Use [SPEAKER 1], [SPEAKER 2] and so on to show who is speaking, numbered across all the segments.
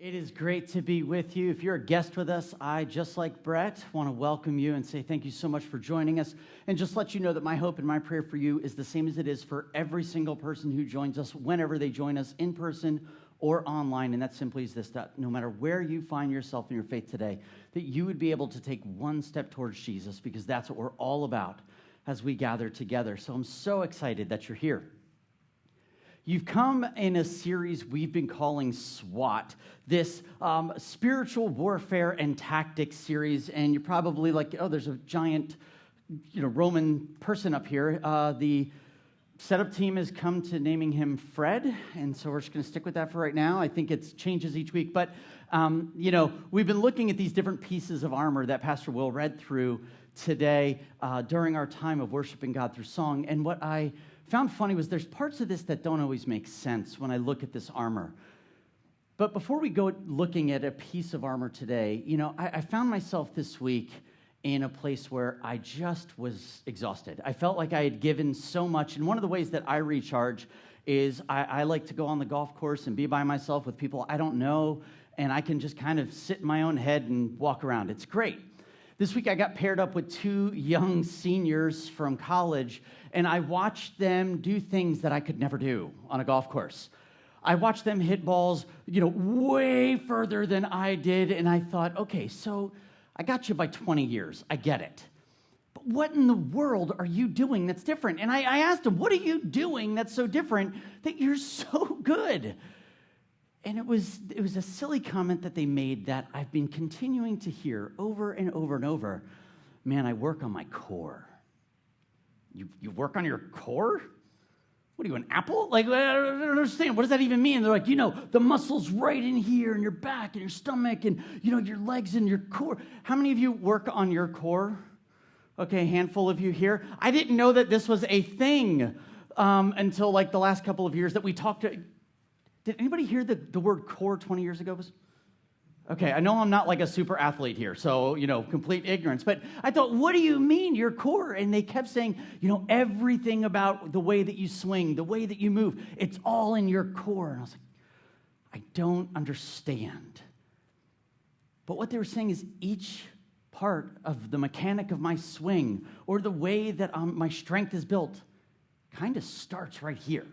[SPEAKER 1] It is great to be with you. If you're a guest with us, I, just like Brett, want to welcome you and say thank you so much for joining us. And just let you know that my hope and my prayer for you is the same as it is for every single person who joins us whenever they join us in person or online. And that simply is this, that no matter where you find yourself in your faith today, that you would be able to take one step towards Jesus, because that's what we're all about as we gather together. So I'm so excited that you're here. You've come in a series we've been calling SWAT, this spiritual warfare and tactics series, and you're probably like, oh, there's a giant, Roman person up here. The setup team has come to naming him Fred, and so we're just going to stick with that for right now. I think it changes each week, but we've been looking at these different pieces of armor that Pastor Will read through today during our time of worshiping God through song, and what I found funny was there's parts of this that don't always make sense when I look at this armor. But before we go looking at a piece of armor today, I found myself this week in a place where I just was exhausted. I felt like I had given so much, and one of the ways that I recharge is I like to go on the golf course and be by myself with people I don't know, and I can just kind of sit in my own head and walk around. It's great. This week I got paired up with two young seniors from college, and I watched them do things that I could never do on a golf course. I watched them hit balls, way further than I did, and I thought, okay, so I got you by 20 years. I get it. But what in the world are you doing that's different? And I asked them, what are you doing that's so different that you're so good? And it was a silly comment that they made that I've been continuing to hear over and over and over. Man, I work on my core. You work on your core? What are you, an apple? Like, I don't understand. What does that even mean? They're like, the muscles right in here, in your back and your stomach and, your legs and your core. How many of you work on your core? Okay, a handful of you here. I didn't know that this was a thing until like the last couple of years that we talked to. Did anybody hear the word core 20 years ago? Okay, I know I'm not like a super athlete here, so, complete ignorance. But I thought, what do you mean, your core? And they kept saying, everything about the way that you swing, the way that you move, it's all in your core. And I was like, I don't understand. But what they were saying is each part of the mechanic of my swing or the way that my strength is built kind of starts right here.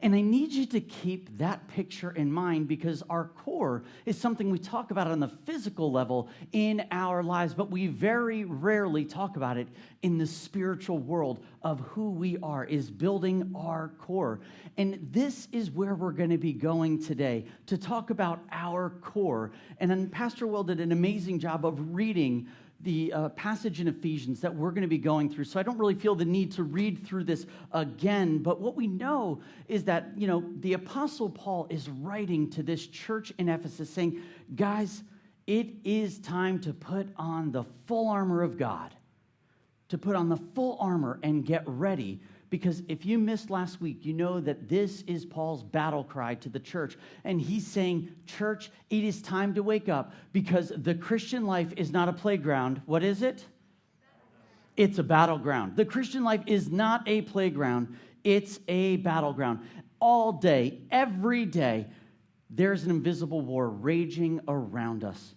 [SPEAKER 1] And I need you to keep that picture in mind, because our core is something we talk about on the physical level in our lives, but we very rarely talk about it in the spiritual world of who we are, is building our core. And this is where we're going to be going today, to talk about our core. And then Pastor Will did an amazing job of reading the passage in Ephesians that we're going to be going through. So I don't really feel the need to read through this again. But what we know is that, the Apostle Paul is writing to this church in Ephesus saying, guys, it is time to put on the full armor of God, to put on the full armor and get ready. Because if you missed last week, you know that this is Paul's battle cry to the church. And he's saying, church, it is time to wake up, because the Christian life is not a playground. What is it? It's a battleground. The Christian life is not a playground. It's a battleground. All day, every day, there's an invisible war raging around us.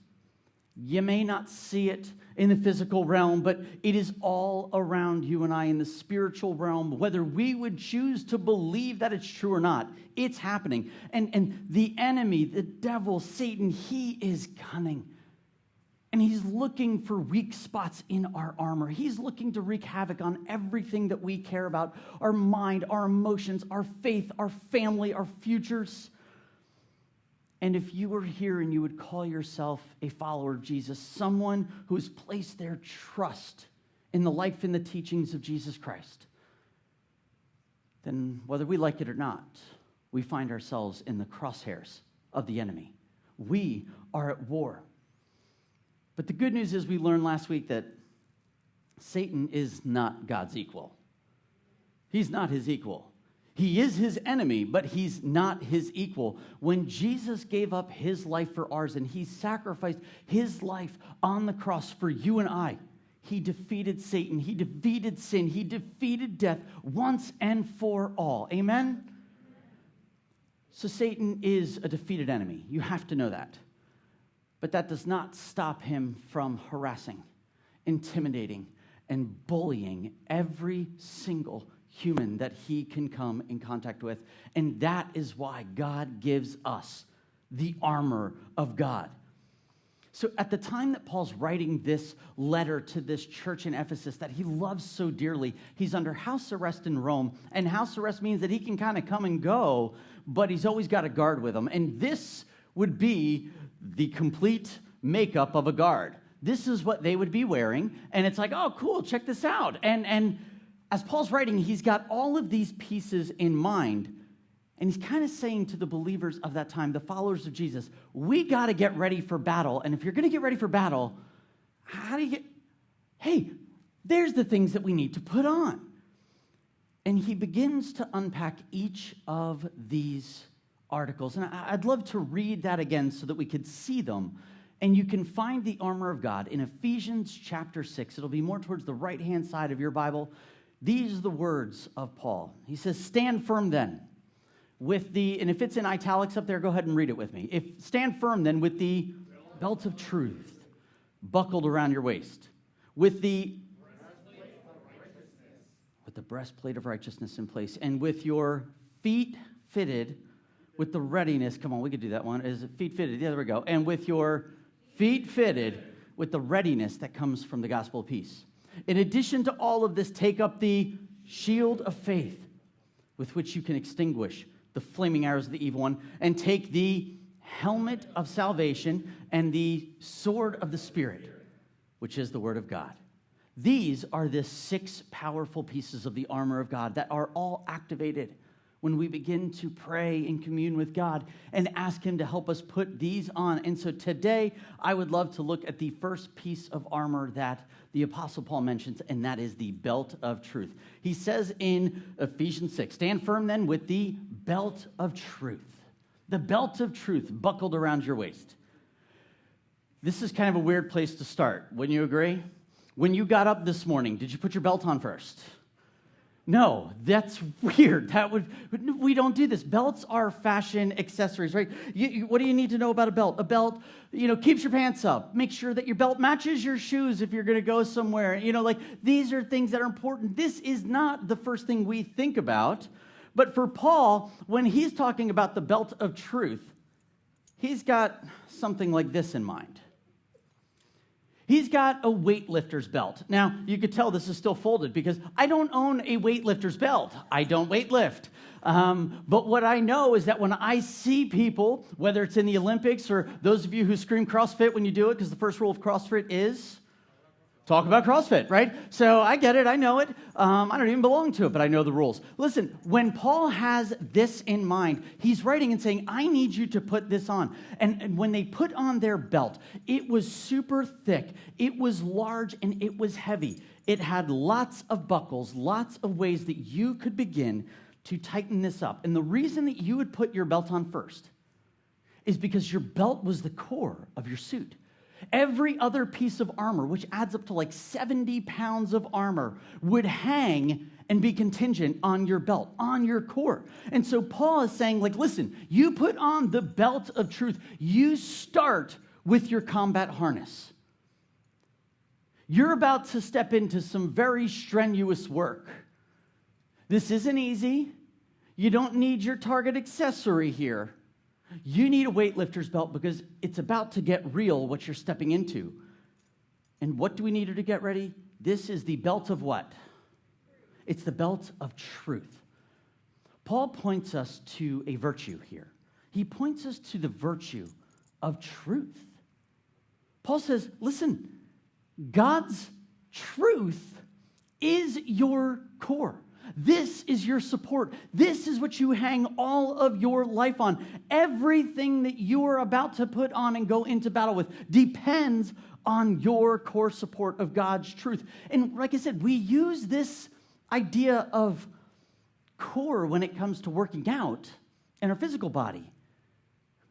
[SPEAKER 1] You may not see it in the physical realm, but it is all around you and I in the spiritual realm, whether we would choose to believe that it's true or not. It's happening. And the enemy, the devil, Satan, he is cunning. And he's looking for weak spots in our armor. He's looking to wreak havoc on everything that we care about: our mind, our emotions, our faith, our family, our futures. And if you were here and you would call yourself a follower of Jesus, someone who has placed their trust in the life and the teachings of Jesus Christ, then whether we like it or not, we find ourselves in the crosshairs of the enemy. We are at war. But the good news is we learned last week that Satan is not God's equal. He's not his equal. He is his enemy, but he's not his equal. When Jesus gave up his life for ours and he sacrificed his life on the cross for you and I, he defeated Satan, he defeated sin, he defeated death once and for all. Amen? So Satan is a defeated enemy. You have to know that. But that does not stop him from harassing, intimidating, and bullying every single human that he can come in contact with. And that is why God gives us the armor of God. So at the time that Paul's writing this letter to this church in Ephesus that he loves so dearly, he's under house arrest in Rome. And house arrest means that he can kind of come and go, but he's always got a guard with him. And this would be the complete makeup of a guard. This is what they would be wearing. And it's like, oh, cool, check this out. And as Paul's writing, he's got all of these pieces in mind. And he's kind of saying to the believers of that time, the followers of Jesus, we got to get ready for battle. And if you're going to get ready for battle, how do you get... Hey, there's the things that we need to put on. And he begins to unpack each of these articles. And I'd love to read that again so that we could see them. And you can find the armor of God in Ephesians chapter 6. It'll be more towards the right-hand side of your Bible. These are the words of Paul. He says, stand firm then. And if it's in italics up there, go ahead and read it with me. Stand firm then with the belt of truth buckled around your waist, with the breastplate of righteousness in place, and with your feet fitted with the readiness. Come on, we could do that one. Is it feet fitted? Yeah, there we go. And with your feet fitted with the readiness that comes from the gospel of peace. In addition to all of this, take up the shield of faith with which you can extinguish the flaming arrows of the evil one, and take the helmet of salvation and the sword of the Spirit, which is the word of God. These are the 6 powerful pieces of the armor of God that are all activated when we begin to pray and commune with God and ask him to help us put these on. And so today, I would love to look at the first piece of armor that the Apostle Paul mentions, and that is the belt of truth. He says in Ephesians 6, stand firm then with the belt of truth. The belt of truth buckled around your waist. This is kind of a weird place to start. Wouldn't you agree? When you got up this morning, did you put your belt on first? No, that's weird. We don't do this. Belts are fashion accessories, right? What do you need to know about a belt? A belt, keeps your pants up. Make sure that your belt matches your shoes if you're going to go somewhere. These are things that are important. This is not the first thing we think about. But for Paul, when he's talking about the belt of truth, he's got something like this in mind. He's got a weightlifter's belt. Now, you could tell this is still folded because I don't own a weightlifter's belt. I don't weightlift. But what I know is that when I see people, whether it's in the Olympics or those of you who scream CrossFit when you do it, because the first rule of CrossFit is talk about CrossFit, right? So I get it. I know it. I don't even belong to it, but I know the rules. Listen, when Paul has this in mind, he's writing and saying, I need you to put this on. And when they put on their belt, it was super thick, it was large, and it was heavy. It had lots of buckles, lots of ways that you could begin to tighten this up. And the reason that you would put your belt on first is because your belt was the core of your suit. Every other piece of armor, which adds up to like 70 pounds of armor, would hang and be contingent on your belt, on your core. And so Paul is saying, listen, you put on the belt of truth. You start with your combat harness. You're about to step into some very strenuous work. This isn't easy. You don't need your target accessory here. You need a weightlifter's belt because it's about to get real what you're stepping into. And what do we need to get ready? This is the belt of what? It's the belt of truth. Paul points us to a virtue here. He points us to the virtue of truth. Paul says, listen, God's truth is your core. This is your support. This is what you hang all of your life on. Everything that you are about to put on and go into battle with depends on your core support of God's truth. And like I said, we use this idea of core when it comes to working out in our physical body.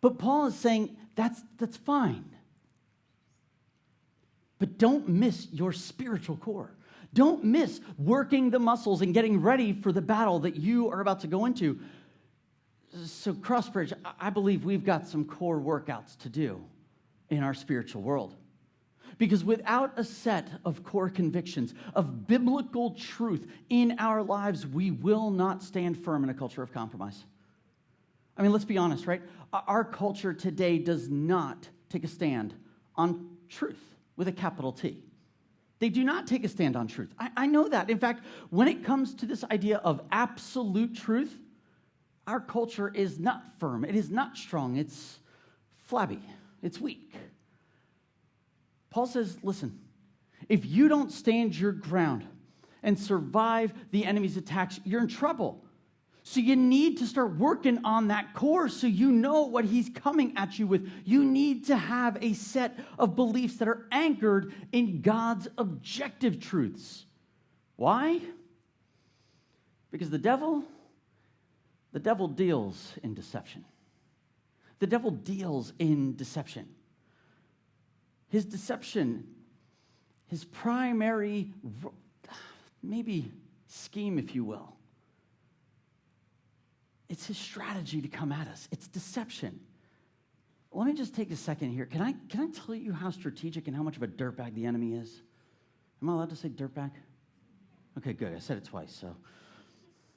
[SPEAKER 1] But Paul is saying that's fine. But don't miss your spiritual core. Don't miss working the muscles and getting ready for the battle that you are about to go into. So Crossbridge, I believe we've got some core workouts to do in our spiritual world. Because without a set of core convictions, of biblical truth in our lives, we will not stand firm in a culture of compromise. I mean, let's be honest, right? Our culture today does not take a stand on truth with a capital T. They do not take a stand on truth. I know that. In fact, when it comes to this idea of absolute truth, our culture is not firm. It is not strong. It's flabby. It's weak. Paul says, listen, if you don't stand your ground and survive the enemy's attacks, you're in trouble. So you need to start working on that core so you know what he's coming at you with. You need to have a set of beliefs that are anchored in God's objective truths. Why? Because the devil deals in deception. The devil deals in deception. His deception, his primary, maybe scheme, if you will, it's his strategy to come at us. It's deception. Let me just take a second here. Can I tell you how strategic and how much of a dirtbag the enemy is? Am I allowed to say dirtbag? Okay, good. I said it twice, so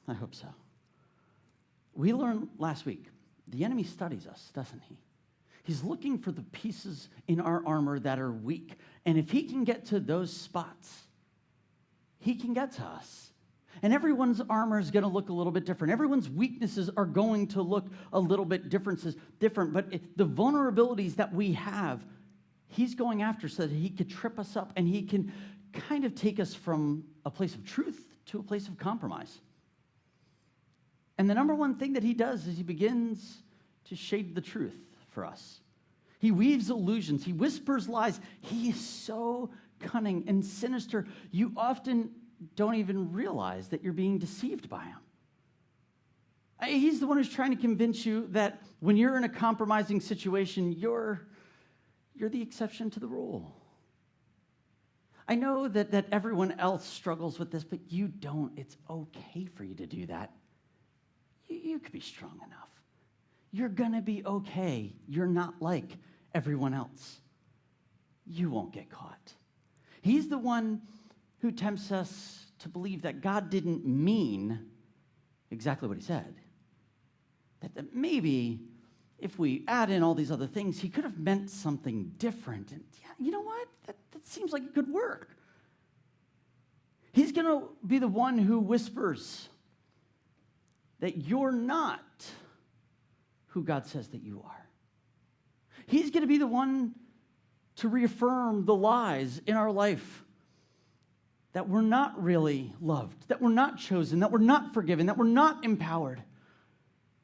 [SPEAKER 1] I hope so. We learned last week, the enemy studies us, doesn't he? He's looking for the pieces in our armor that are weak. And if he can get to those spots, he can get to us. And everyone's armor is going to look a little bit different. Everyone's weaknesses are going to look a little bit different. But the vulnerabilities that we have, he's going after so that he could trip us up and he can kind of take us from a place of truth to a place of compromise. And the number one thing that he does is he begins to shade the truth for us. He weaves illusions. He whispers lies. He is so cunning and sinister. You often don't even realize that you're being deceived by him. He's the one who's trying to convince you that when you're in a compromising situation, you're the exception to the rule. I know that everyone else struggles with this, but you don't. It's okay for you to do that. You could be strong enough. You're going to be okay. You're not like everyone else. You won't get caught. He's the one who tempts us to believe that God didn't mean exactly what he said. That maybe if we add in all these other things, he could have meant something different. And yeah, you know what? That seems like it could work. He's going to be the one who whispers that you're not who God says that you are. He's going to be the one to reaffirm the lies in our life that we're not really loved, that we're not chosen, that we're not forgiven, that we're not empowered.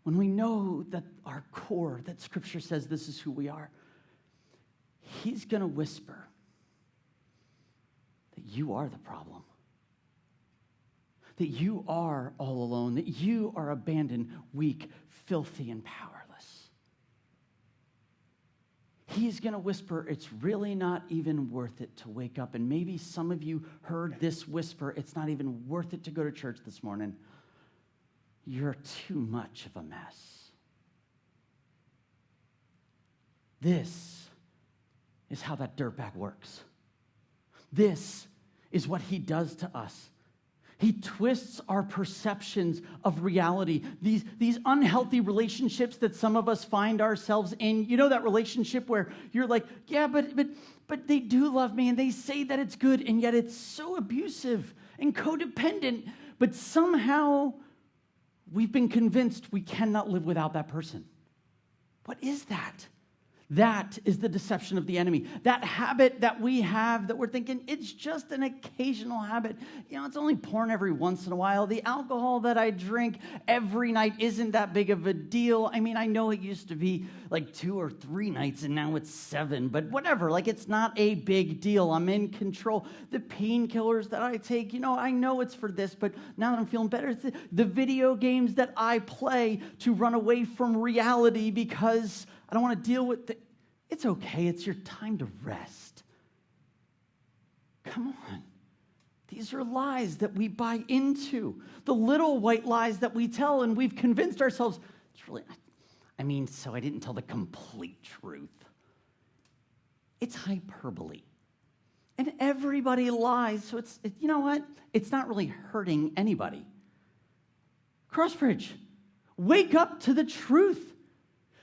[SPEAKER 1] When we know that our core, that Scripture says this is who we are, he's going to whisper that you are the problem, that you are all alone, that you are abandoned, weak, filthy, and powerless. He's going to whisper, it's really not even worth it to wake up. And maybe some of you heard this whisper, it's not even worth it to go to church this morning. You're too much of a mess. This is how that dirtbag works. This is what he does to us. He twists our perceptions of reality. These unhealthy relationships that some of us find ourselves in. You know that relationship where you're like, yeah, but they do love me and they say that it's good, and yet it's so abusive and codependent. But somehow we've been convinced we cannot live without that person. What is that? That is the deception of the enemy. That habit that we have that we're thinking, it's just an occasional habit. You know, it's only porn every once in a while. The alcohol that I drink every night isn't that big of a deal. I mean, I know it used to be like 2 or 3 nights and now it's 7, but whatever. Like, it's not a big deal. I'm in control. The painkillers that I take, you know, I know it's for this, but now that I'm feeling better, it's the video games that I play to run away from reality because I don't want to deal with it. It's okay. It's your time to rest. Come on. These are lies that we buy into. The little white lies that we tell, and we've convinced ourselves It's really, so I didn't tell the complete truth. It's hyperbole. And everybody lies, so you know what? It's not really hurting anybody. Crossbridge, wake up to the truth.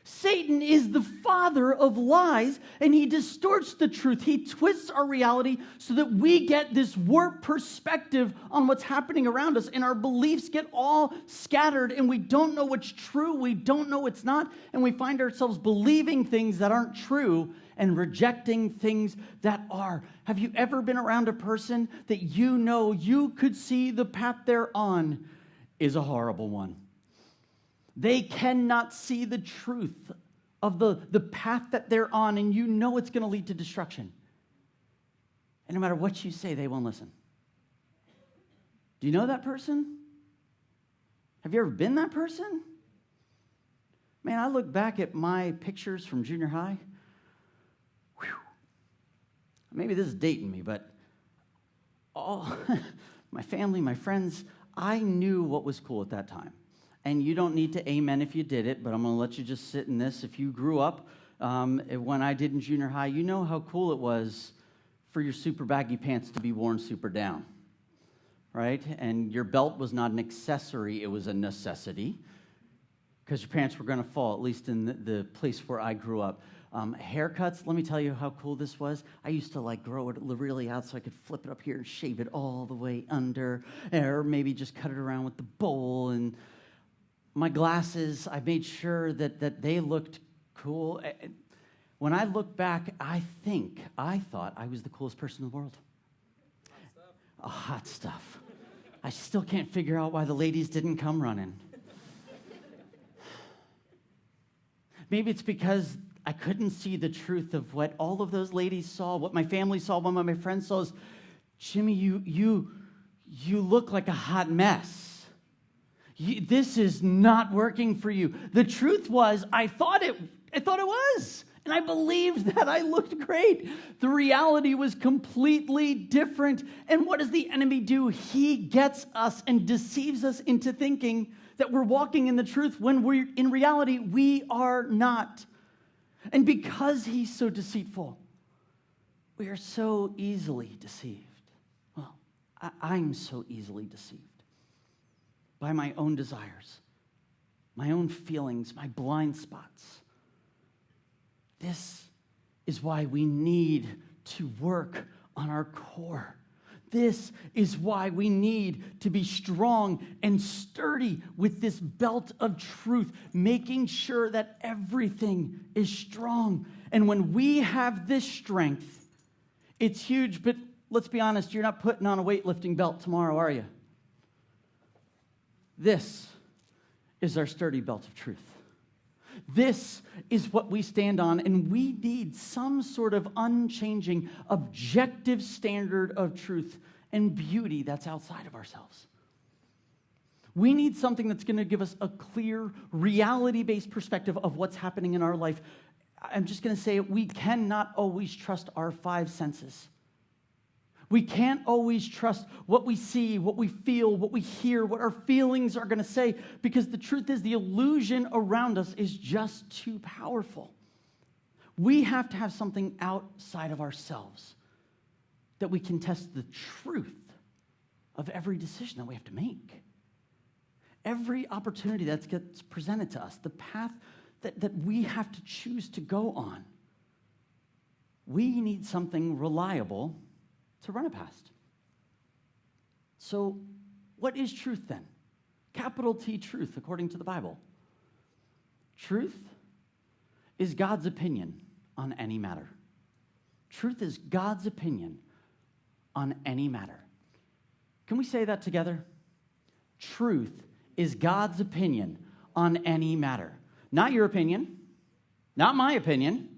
[SPEAKER 1] Satan is the father of lies, and he distorts the truth. He twists our reality so that we get this warped perspective on what's happening around us, and our beliefs get all scattered, and we don't know what's true, we don't know what's not, and we find ourselves believing things that aren't true and rejecting things that are. Have you ever been around a person that you know you could see the path they're on is a horrible one? They cannot see the truth of the path that they're on, and you know it's going to lead to destruction. And no matter what you say, they won't listen. Do you know that person? Have you ever been that person? Man, I look back at my pictures from junior high. Whew. Maybe this is dating me, but all my family, my friends, I knew what was cool at that time. And you don't need to amen if you did it, but I'm going to let you just sit in this. If you grew up when I did in junior high, you know how cool it was for your super baggy pants to be worn super down, right? And your belt was not an accessory, it was a necessity, because your pants were going to fall, at least in the place where I grew up. Haircuts, let me tell you how cool this was. I used to grow it really out so I could flip it up here and shave it all the way under, or maybe just cut it around with the bowl. And my glasses, I made sure that they looked cool. When I look back, I thought I was the coolest person in the world. Hot stuff. I still can't figure out why the ladies didn't come running. Maybe it's because I couldn't see the truth of what all of those ladies saw, what my family saw, what my friends saw. Is, Jimmy, you look like a hot mess. This is not working for you. The truth was, I thought it was, and I believed that I looked great. The reality was completely different. And what does the enemy do? He gets us and deceives us into thinking that we're walking in the truth when in reality, we are not. And because he's so deceitful, we are so easily deceived. Well, I'm so easily deceived by my own desires, my own feelings, my blind spots. This is why we need to work on our core. This is why we need to be strong and sturdy with this belt of truth, making sure that everything is strong. And when we have this strength, it's huge. But let's be honest, you're not putting on a weightlifting belt tomorrow, are you? This is our sturdy belt of truth. This is what we stand on, and we need some sort of unchanging, objective standard of truth and beauty that's outside of ourselves. We need something that's going to give us a clear, reality-based perspective of what's happening in our life. I'm just going to say it, we cannot always trust our five senses. We can't always trust what we see, what we feel, what we hear, what our feelings are going to say, because the truth is the illusion around us is just too powerful. We have to have something outside of ourselves that we can test the truth of every decision that we have to make. Every opportunity that gets presented to us, the path that we have to choose to go on. We need something reliable to run it past. So, what is truth then? Capital T truth, according to the Bible. Truth is God's opinion on any matter. Truth is God's opinion on any matter. Can we say that together? Truth is God's opinion on any matter. Not your opinion, not my opinion,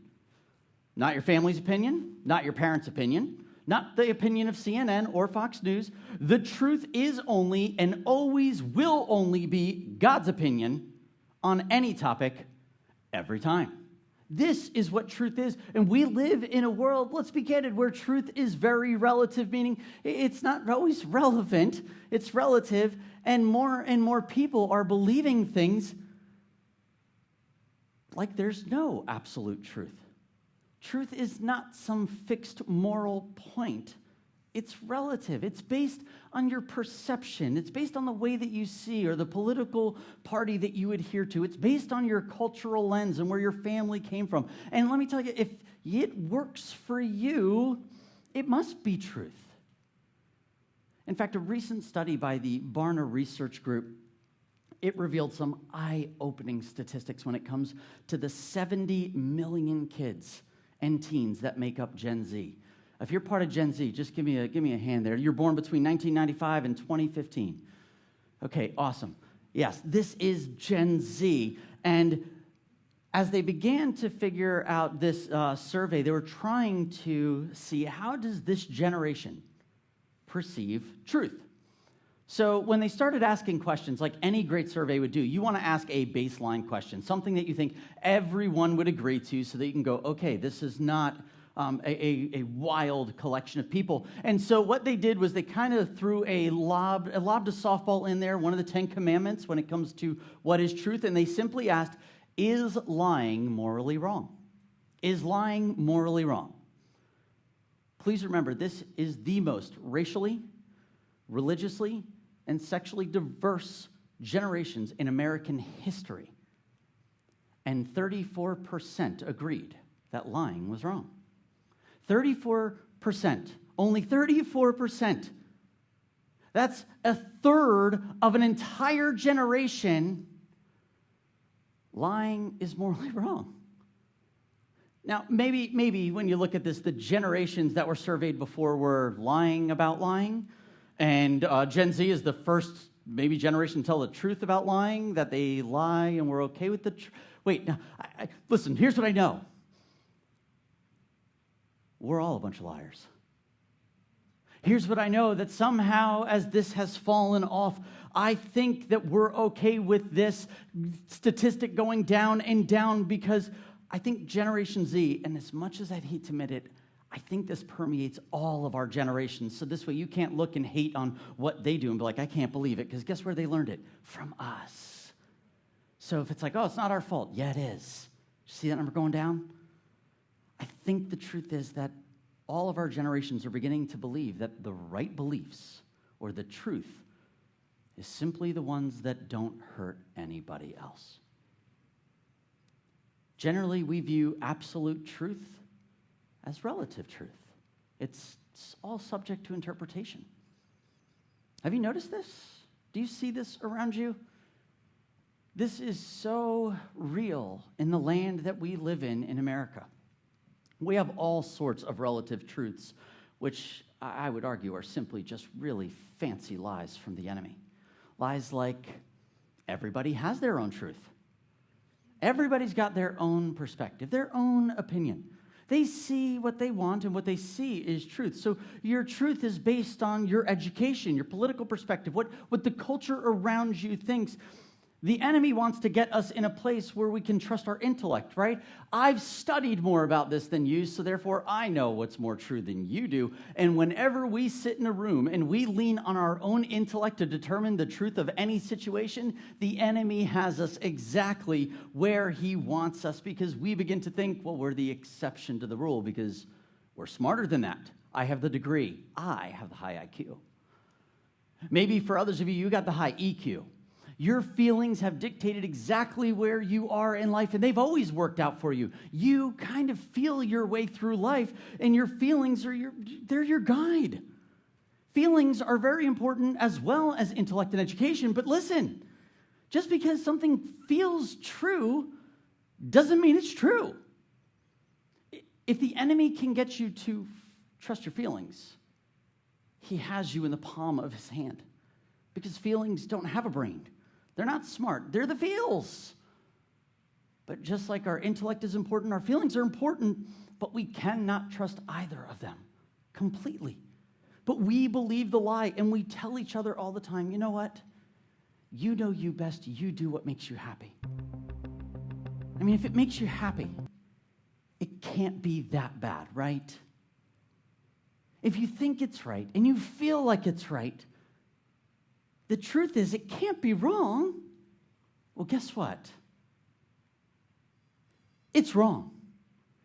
[SPEAKER 1] not your family's opinion, not your parents' opinion, not the opinion of CNN or Fox News. The truth is only and always will only be God's opinion on any topic every time. This is what truth is. And we live in a world, let's be candid, where truth is very relative, meaning it's not always relevant, it's relative, and more people are believing things like there's no absolute truth. Truth is not some fixed moral point. It's relative. It's based on your perception. It's based on the way that you see or the political party that you adhere to. It's based on your cultural lens and where your family came from. And let me tell you, if it works for you, it must be truth. In fact, a recent study by the Barna Research Group, it revealed some eye-opening statistics when it comes to the 70 million kids and teens that make up Gen Z. If you're part of Gen Z, just give me a hand there. You're born between 1995 and 2015. Okay, awesome. Yes, this is Gen Z. And as they began to figure out this survey, they were trying to see how does this generation perceive truth. So when they started asking questions, like any great survey would do, you want to ask a baseline question, something that you think everyone would agree to so that you can go, okay, this is not a wild collection of people. And so what they did was they kind of threw lobbed a softball in there, one of the 10 commandments when it comes to what is truth, and they simply asked, is lying morally wrong? Is lying morally wrong? Please remember, this is the most racially, religiously, and sexually diverse generations in American history. And 34% agreed that lying was wrong. 34%, only 34%. That's a third of an entire generation. Lying is morally wrong. Now, maybe when you look at this, the generations that were surveyed before were lying about lying, and Gen Z is the first maybe generation to tell the truth about lying, that they lie and we're okay with the truth. Wait, now, listen, here's what I know. We're all a bunch of liars. Here's what I know, that somehow as this has fallen off, I think that we're okay with this statistic going down and down because I think Generation Z, and as much as I'd hate to admit it, I think this permeates all of our generations. So this way you can't look and hate on what they do and be like, I can't believe it, because guess where they learned it? From us. So if it's like, oh, it's not our fault. Yeah, it is. See that number going down? I think the truth is that all of our generations are beginning to believe that the right beliefs or the truth is simply the ones that don't hurt anybody else. Generally, we view absolute truth as relative truth. It's all subject to interpretation. Have you noticed this? Do you see this around you? This is so real in the land that we live in America. We have all sorts of relative truths, which I would argue are simply just really fancy lies from the enemy. Lies like everybody has their own truth. Everybody's got their own perspective, their own opinion. They see what they want, and what they see is truth. So your truth is based on your education, your political perspective, what the culture around you thinks. The enemy wants to get us in a place where we can trust our intellect, right? I've studied more about this than you, so therefore I know what's more true than you do. And whenever we sit in a room and we lean on our own intellect to determine the truth of any situation, the enemy has us exactly where he wants us, because we begin to think, well, we're the exception to the rule because we're smarter than that. I have the degree. I have the high IQ. Maybe for others of you, you got the high EQ. Your feelings have dictated exactly where you are in life, and they've always worked out for you. You kind of feel your way through life, and your feelings are they're your guide. Feelings are very important as well as intellect and education, but listen, just because something feels true doesn't mean it's true. If the enemy can get you to trust your feelings, he has you in the palm of his hand, because feelings don't have a brain. They're not smart. They're the feels. But just like our intellect is important, our feelings are important, but we cannot trust either of them completely. But we believe the lie, and we tell each other all the time, you know what? You know you best. You do what makes you happy. I mean, if it makes you happy, it can't be that bad, right? If you think it's right and you feel like it's right, the truth is, it can't be wrong. Well, guess what? It's wrong.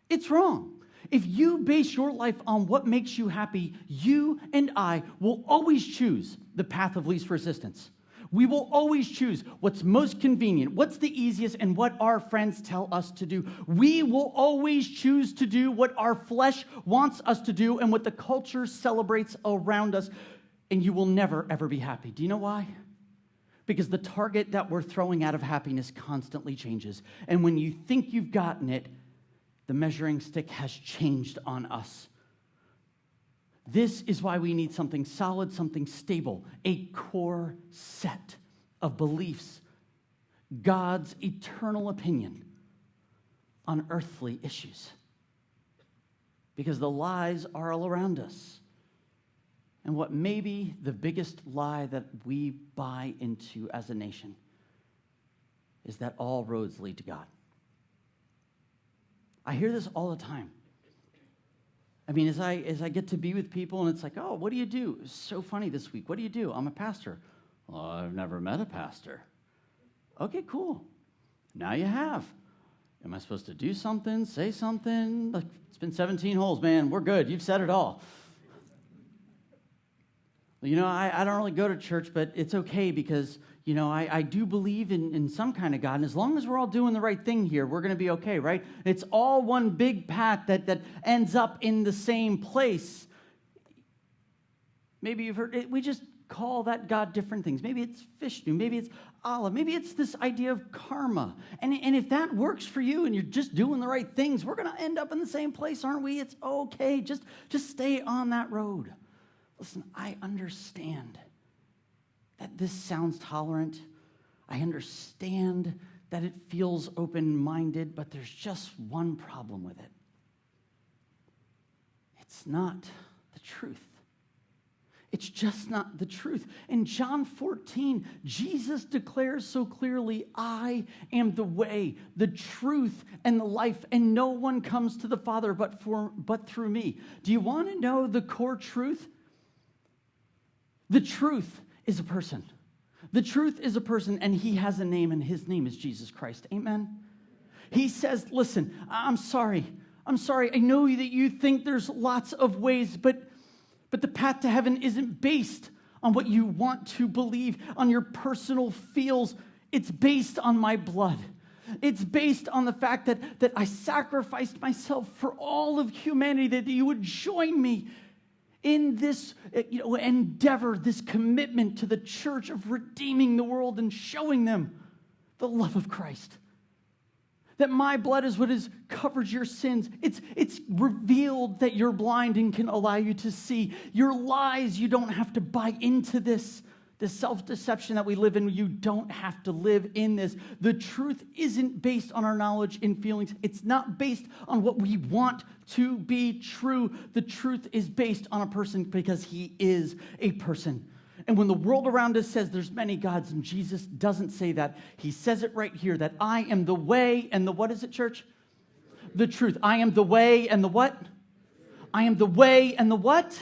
[SPEAKER 1] It's wrong. If you base your life on what makes you happy, you and I will always choose the path of least resistance. We will always choose what's most convenient, what's the easiest, and what our friends tell us to do. We will always choose to do what our flesh wants us to do and what the culture celebrates around us, and you will never, ever be happy. Do you know why? Because the target that we're throwing out of happiness constantly changes. And when you think you've gotten it, the measuring stick has changed on us. This is why we need something solid, something stable, a core set of beliefs, God's eternal opinion on earthly issues. Because the lies are all around us. And what may be the biggest lie that we buy into as a nation is that all roads lead to God. I hear this all the time. I mean, as I get to be with people and it's like, oh, what do you do? It was so funny this week. What do you do? I'm a pastor. Well, I've never met a pastor. Okay, cool. Now you have. Am I supposed to do something, say something? Like, it's been 17 holes, man. We're good. You've said it all. You know, I don't really go to church, but it's okay because, you know, I do believe in some kind of God. And as long as we're all doing the right thing here, we're going to be okay, right? It's all one big path that ends up in the same place. Maybe you've heard it. We just call that God different things. Maybe it's Vishnu. Maybe it's Allah. Maybe it's this idea of karma. And if that works for you and you're just doing the right things, we're going to end up in the same place, aren't we? It's okay. Just stay on that road. Listen, I understand that this sounds tolerant. I understand that it feels open-minded, but there's just one problem with it. It's not the truth. It's just not the truth. In John 14, Jesus declares so clearly, I am the way, the truth, and the life, and no one comes to the Father but through me. Do you want to know the core truth? The truth is a person. The truth is a person, and he has a name, and his name is Jesus Christ. Amen? He says, listen, I'm sorry. I know that you think there's lots of ways, but the path to heaven isn't based on what you want to believe, on your personal feels. It's based on my blood. It's based on the fact that I sacrificed myself for all of humanity, that you would join me in this endeavor, this commitment to the church of redeeming the world and showing them the love of Christ. That my blood is what has covered your sins. It's revealed that you're blind and can allow you to see. Your lies, you don't have to buy into this self-deception that we live in. You don't have to live in this. The truth isn't based on our knowledge and feelings. It's not based on what we want to be true. The truth is based on a person because he is a person. And when the world around us says there's many gods, and Jesus doesn't say that, he says it right here, that I am the way and the what is it, church? The truth. I am the way and the what? I am the way and the what?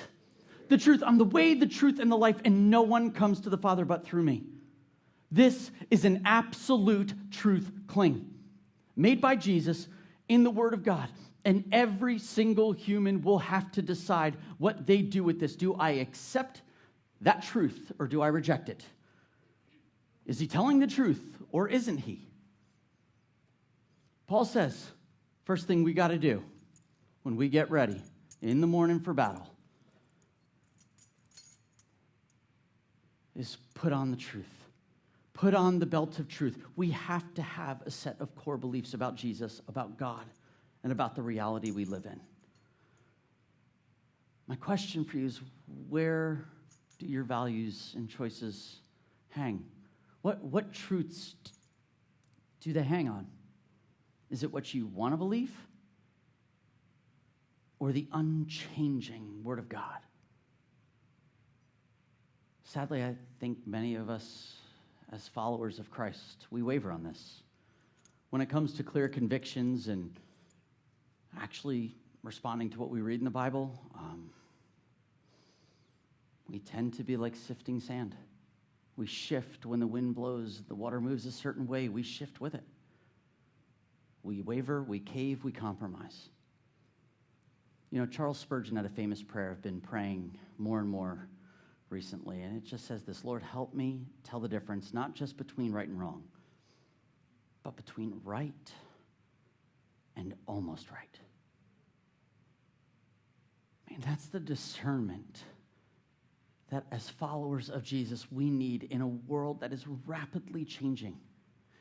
[SPEAKER 1] The truth. I'm the way, the truth, and the life, and no one comes to the Father but through me. This is an absolute truth claim made by Jesus in the Word of God. And every single human will have to decide what they do with this. Do I accept that truth or do I reject it? Is he telling the truth or isn't he? Paul says, first thing we got to do when we get ready in the morning for battle is put on the truth. Put on the belt of truth. We have to have a set of core beliefs about Jesus, about God, and about the reality we live in. My question for you is, where do your values and choices hang? What truths do they hang on? Is it what you want to believe? Or the unchanging Word of God? Sadly, I think many of us, as followers of Christ, we waver on this. When it comes to clear convictions and actually responding to what we read in the Bible, we tend to be like sifting sand. We shift when the wind blows, the water moves a certain way, we shift with it. We waver, we cave, we compromise. You know, Charles Spurgeon had a famous prayer I've been praying more and more recently, and it just says this: Lord, help me tell the difference, not just between right and wrong, but between right and almost right. Man, that's the discernment that as followers of Jesus we need in a world that is rapidly changing.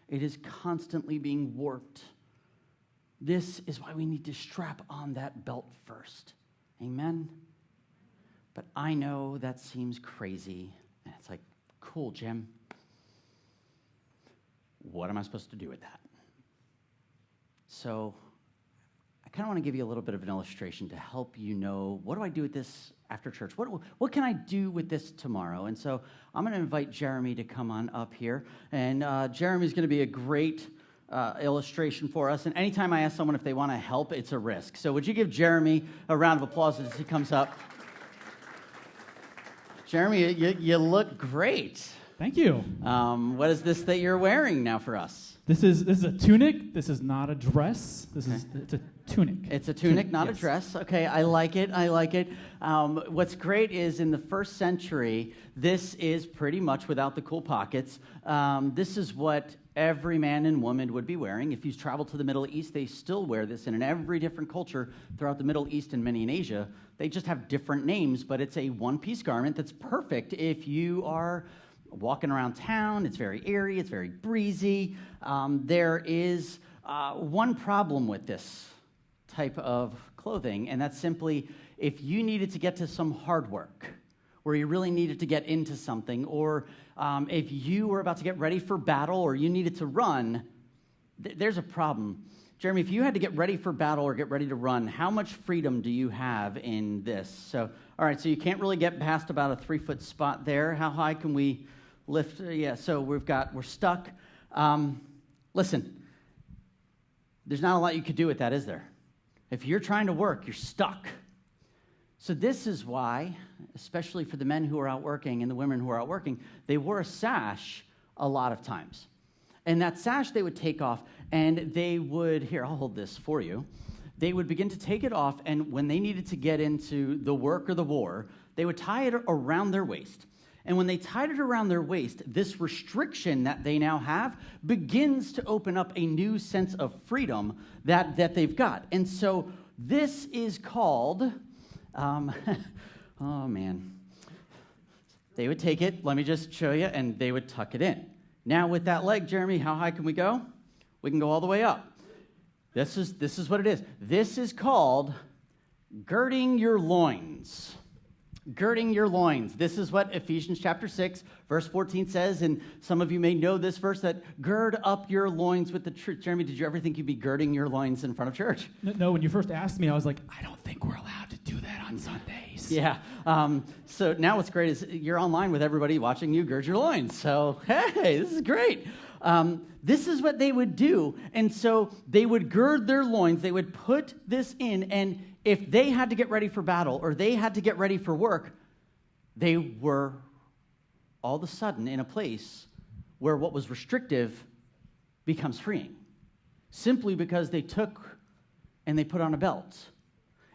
[SPEAKER 1] It is constantly being warped. This is why we need to strap on that belt first. Amen? But I know that seems crazy. And it's like, cool, Jim. What am I supposed to do with that? So I kind of want to give you a little bit of an illustration to help you know, what do I do with this after church? What can I do with this tomorrow? And so I'm going to invite Jeremy to come on up here. And Jeremy's going to be a great illustration for us. And anytime I ask someone if they want to help, it's a risk. So would you give Jeremy a round of applause as he comes up? Jeremy, you look great.
[SPEAKER 2] Thank you.
[SPEAKER 1] What is this that you're wearing now for us?
[SPEAKER 2] This is a tunic. This is not a dress. It's a tunic.
[SPEAKER 1] It's a tunic, not
[SPEAKER 2] yes.
[SPEAKER 1] a dress. Okay, I like it. What's great is in the first century, this is pretty much without the cool pockets. This is what every man and woman would be wearing. If you travel to the Middle East, they still wear this. And in every different culture throughout the Middle East and many in Asia, they just have different names, but it's a one-piece garment that's perfect if you are walking around town. It's very airy. It's very breezy. There is one problem with this type of clothing, and that's simply if you needed to get to some hard work, where you really needed to get into something, or if you were about to get ready for battle or you needed to run, there's a problem. Jeremy, if you had to get ready for battle or get ready to run, how much freedom do you have in this? So, all right, so you can't really get past about a 3-foot spot there. How high can we lift? Yeah, so we're stuck. Listen, there's not a lot you could do with that, is there? If you're trying to work, you're stuck. So this is why, especially for the men who are out working and the women who are out working, they wore a sash a lot of times. And that sash they would take off, and they would, here, I'll hold this for you. They would begin to take it off, and when they needed to get into the work or the war, they would tie it around their waist. And when they tied it around their waist, this restriction that they now have begins to open up a new sense of freedom that they've got. And so this is called, oh man. They would take it, let me just show you, and they would tuck it in. Now with that leg, Jeremy, how high can we go? We can go all the way up. This is what it is. This is called girding your loins. Girding your loins. This is what Ephesians chapter 6, verse 14 says, and some of you may know this verse, that gird up your loins with the truth. Jeremy, did you ever think you'd be girding your loins in front of church?
[SPEAKER 2] No, when you first asked me, I was like, I don't think we're allowed to do that on Sundays.
[SPEAKER 1] Yeah. So now what's great is you're online with everybody watching you gird your loins. So, hey, this is great. This is what they would do. And so they would gird their loins. They would put this in, and if they had to get ready for battle or they had to get ready for work, they were all of a sudden in a place where what was restrictive becomes freeing, simply because they took and they put on a belt.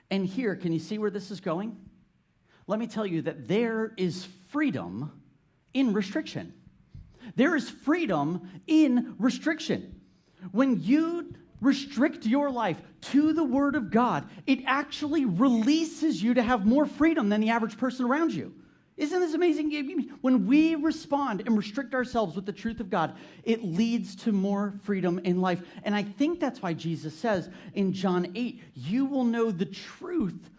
[SPEAKER 1] And here, can you see where this is going? Let me tell you that there is freedom in restriction. There is freedom in restriction. When you restrict your life to the Word of God, it actually releases you to have more freedom than the average person around you. Isn't this amazing? When we respond and restrict ourselves with the truth of God, it leads to more freedom in life. And I think that's why Jesus says in John 8, you will know the truth,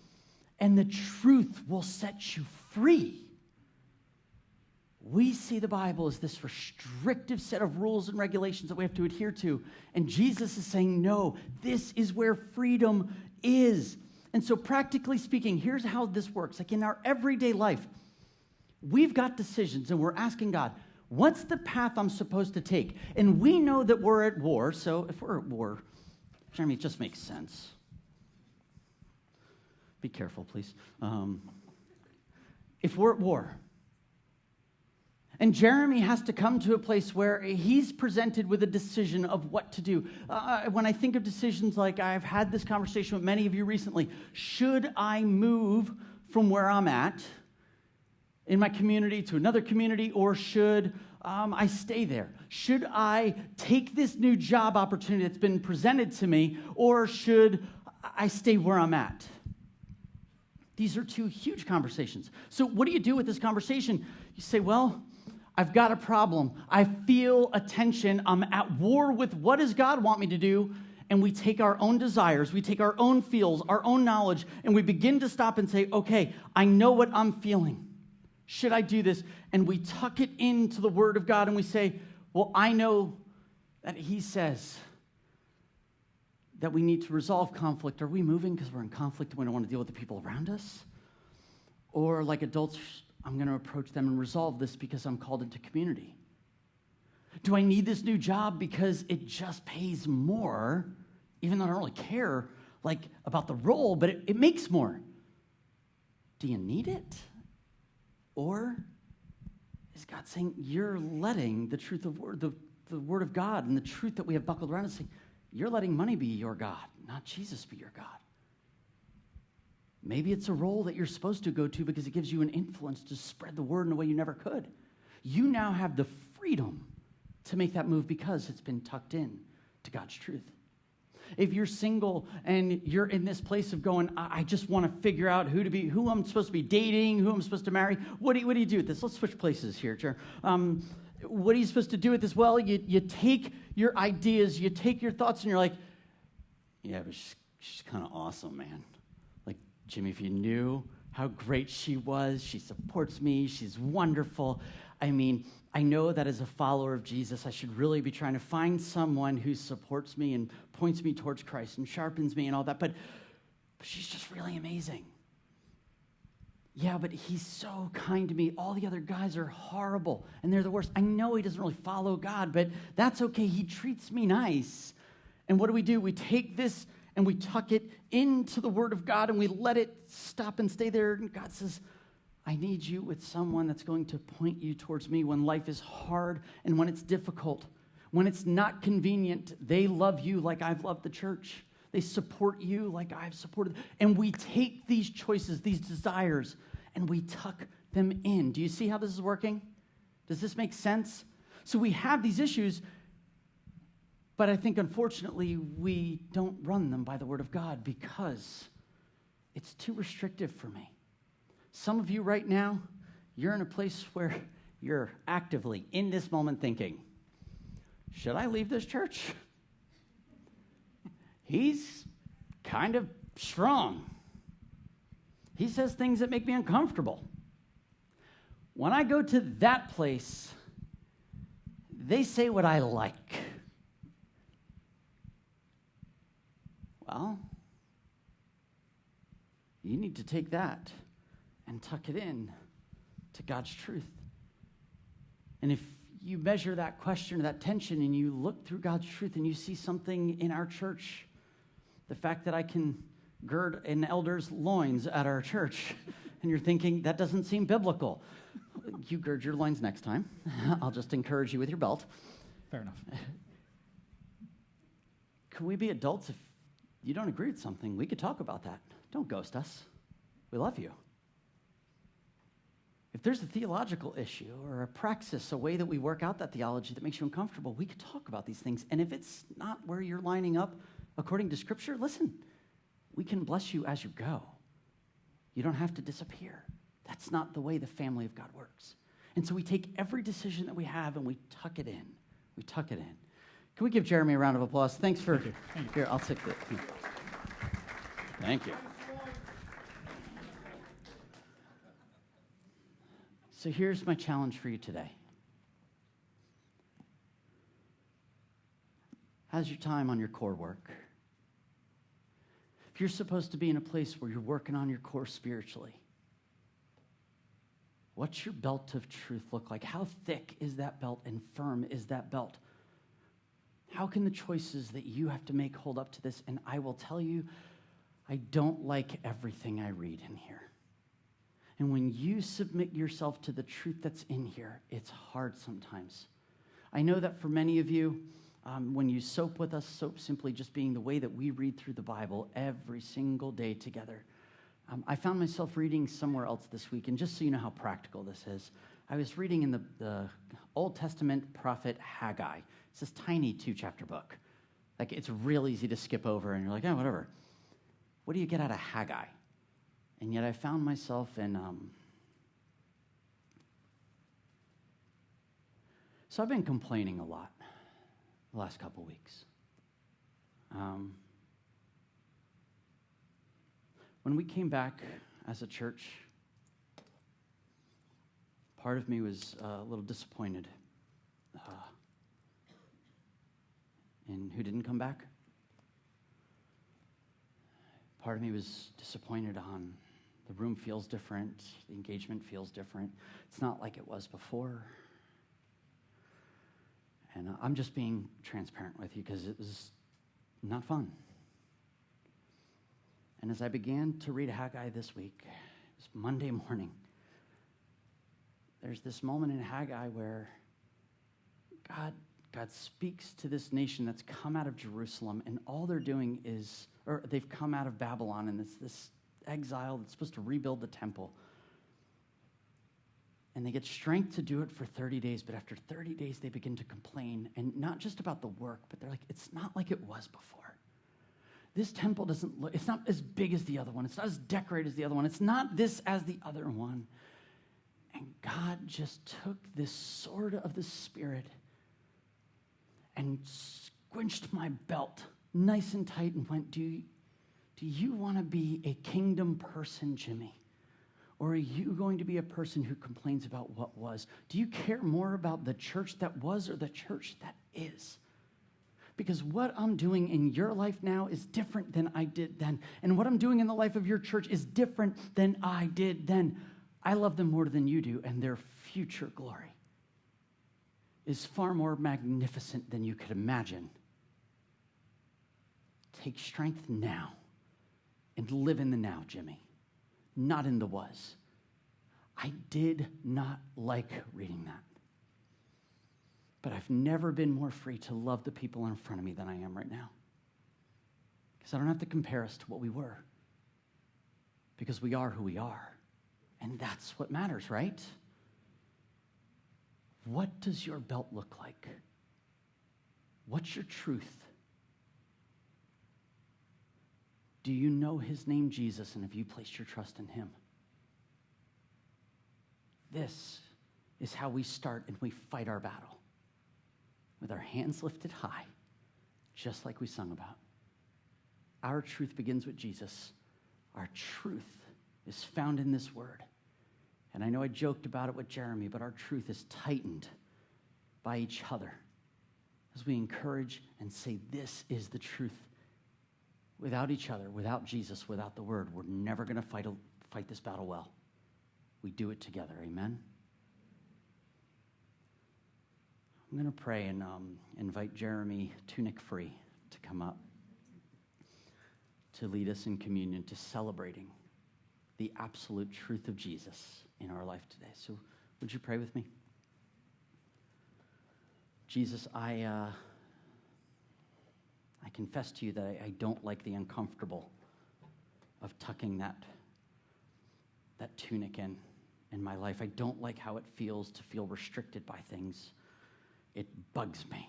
[SPEAKER 1] and the truth will set you free. We see the Bible as this restrictive set of rules and regulations that we have to adhere to. And Jesus is saying, no, this is where freedom is. And so practically speaking, here's how this works. Like in our everyday life, we've got decisions and we're asking God, what's the path I'm supposed to take? And we know that we're at war. So if we're at war, Jeremy, it just makes sense. Be careful, please. If we're at war, And Jeremy has to come to a place where he's presented with a decision of what to do. When I think of decisions, like I've had this conversation with many of you recently, should I move from where I'm at in my community to another community, or should I stay there? Should I take this new job opportunity that's been presented to me, or should I stay where I'm at? These are two huge conversations. So what do you do with this conversation? You say, well, I've got a problem. I feel a tension. I'm at war with what does God want me to do? And we take our own desires, we take our own feels, our own knowledge, and we begin to stop and say, okay, I know what I'm feeling. Should I do this? And we tuck it into the Word of God and we say, well, I know that He says that we need to resolve conflict. Are we moving because we're in conflict and we don't want to deal with the people around us? Or like adults, I'm going to approach them and resolve this because I'm called into community. Do I need this new job because it just pays more, even though I don't really care about the role, but it makes more? Do you need it? Or is God saying, you're letting the truth of the Word of God and the truth that we have buckled around us, saying, you're letting money be your God, not Jesus be your God. Maybe it's a role that you're supposed to go to because it gives you an influence to spread the word in a way you never could. You now have the freedom to make that move because it's been tucked in to God's truth. If you're single and you're in this place of going, I just want to figure out who I'm supposed to be dating, who I'm supposed to marry, what do you do with this? Let's switch places here, Jer. What are you supposed to do with this? Well, you take your ideas, you take your thoughts, and you're like, yeah, but she's kind of awesome, man. Like, Jimmy, if you knew how great she was, she supports me, she's wonderful. I mean, I know that as a follower of Jesus, I should really be trying to find someone who supports me and points me towards Christ and sharpens me and all that, but she's just really amazing. Yeah, but he's so kind to me. All the other guys are horrible, and they're the worst. I know he doesn't really follow God, but that's okay. He treats me nice. And what do? We take this and we tuck it into the Word of God, and we let it stop and stay there. And God says, I need you with someone that's going to point you towards me when life is hard and when it's difficult, when it's not convenient. They love you like I've loved the church. They support you like I've supported. And we take these choices, these desires, and we tuck them in. Do you see how this is working? Does this make sense? So we have these issues, but I think, unfortunately, we don't run them by the Word of God because it's too restrictive for me. Some of you right now, you're in a place where you're actively, in this moment, thinking, should I leave this church? He's kind of strong. He says things that make me uncomfortable. When I go to that place, they say what I like. Well, you need to take that and tuck it in to God's truth. And if you measure that question or that tension and you look through God's truth and you see something in our church, the fact that I can gird an elder's loins at our church, and you're thinking, that doesn't seem biblical. You gird your loins next time. I'll just encourage you with your belt.
[SPEAKER 2] Fair enough.
[SPEAKER 1] Can we be adults? If you don't agree with something, we could talk about that. Don't ghost us. We love you. If there's a theological issue or a praxis, a way that we work out that theology that makes you uncomfortable, we could talk about these things. And if it's not where you're lining up according to Scripture, listen, we can bless you as you go. You don't have to disappear. That's not the way the family of God works. And so we take every decision that we have and we tuck it in. We tuck it in. Can we give Jeremy a round of applause? Thanks for...
[SPEAKER 2] Thank you.
[SPEAKER 1] Here, I'll take the... Thank you. So here's my challenge for you today. How's your time on your core work? If you're supposed to be in a place where you're working on your core spiritually, what's your belt of truth look like? How thick is that belt and firm is that belt? How can the choices that you have to make hold up to this? And I will tell you, I don't like everything I read in here. And when you submit yourself to the truth that's in here, it's hard sometimes. I know that for many of you, when you soap with us, soap simply just being the way that we read through the Bible every single day together. I found myself reading somewhere else this week, and just so you know how practical this is, I was reading in the Old Testament prophet Haggai. It's this tiny 2-chapter book. Like, it's real easy to skip over, and you're like, oh, whatever. What do you get out of Haggai? And yet I found myself in... So I've been complaining a lot the last couple weeks. When we came back as a church, part of me was a little disappointed in who didn't come back. Part of me was disappointed on the room feels different, the engagement feels different. It's not like it was before. And I'm just being transparent with you because it was not fun. And as I began to read Haggai this week, it was Monday morning, there's this moment in Haggai where God speaks to this nation that's come out of Jerusalem, and all they're doing is, or they've come out of Babylon, and it's this exile that's supposed to rebuild the temple. And they get strength to do it for 30 days, but after 30 days, they begin to complain, and not just about the work, but they're like, it's not like it was before. This temple doesn't look, it's not as big as the other one. It's not as decorated as the other one. It's not this as the other one. And God just took this sword of the Spirit and squinched my belt nice and tight and went, do you want to be a kingdom person, Jimmy? Or are you going to be a person who complains about what was? Do you care more about the church that was or the church that is? Because what I'm doing in your life now is different than I did then. And what I'm doing in the life of your church is different than I did then. I love them more than you do, and their future glory is far more magnificent than you could imagine. Take strength now and live in the now, Jimmy, not in the was. I did not like reading that. But I've never been more free to love the people in front of me than I am right now. Because I don't have to compare us to what we were. Because we are who we are. And that's what matters, right? What does your belt look like? What's your truth? Do you know his name, Jesus, and have you placed your trust in him? This is how we start and we fight our battle. With our hands lifted high, just like we sung about. Our truth begins with Jesus. Our truth is found in this word. And I know I joked about it with Jeremy, but our truth is tightened by each other as we encourage and say, this is the truth. Without each other, without Jesus, without the word, we're never going to fight this battle well. We do it together, amen? I'm going to pray and invite Jeremy Tunic-free to come up to lead us in communion, to celebrating the absolute truth of Jesus in our life today. So would you pray with me? Jesus, I confess to you that I don't like the uncomfortable of tucking that tunic in my life. I don't like how it feels to feel restricted by things. It bugs me.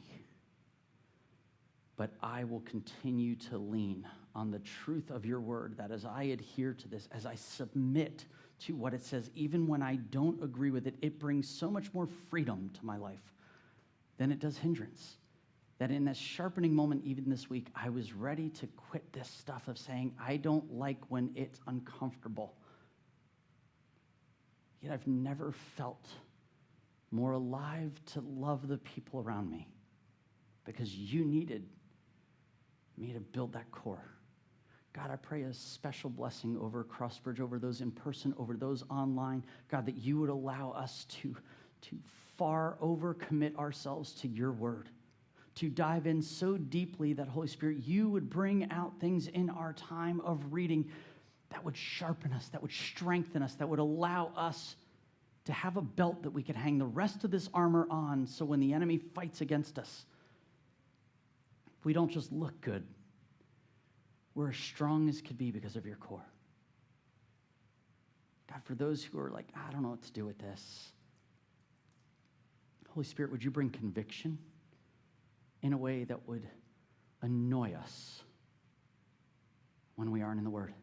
[SPEAKER 1] But I will continue to lean on the truth of your word, that as I adhere to this, as I submit to what it says, even when I don't agree with it, it brings so much more freedom to my life than it does hindrance. That in this sharpening moment, even this week, I was ready to quit this stuff of saying, I don't like when it's uncomfortable. Yet I've never felt more alive to love the people around me because you needed me to build that core. God, I pray a special blessing over Crossbridge, over those in person, over those online. God, that you would allow us to far overcommit ourselves to your word, to dive in so deeply that, Holy Spirit, you would bring out things in our time of reading that would sharpen us, that would strengthen us, that would allow us to have a belt that we could hang the rest of this armor on so when the enemy fights against us, we don't just look good. We're as strong as could be because of your core. God, for those who are like, I don't know what to do with this, Holy Spirit, would you bring conviction in a way that would annoy us when we aren't in the Word?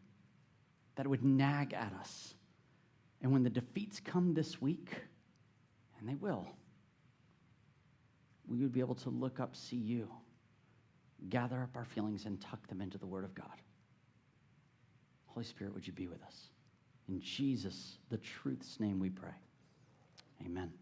[SPEAKER 1] That it would nag at us. And when the defeats come this week, and they will, we would be able to look up, see you, gather up our feelings, and tuck them into the Word of God. Holy Spirit, would you be with us? In Jesus, the truth's name we pray. Amen.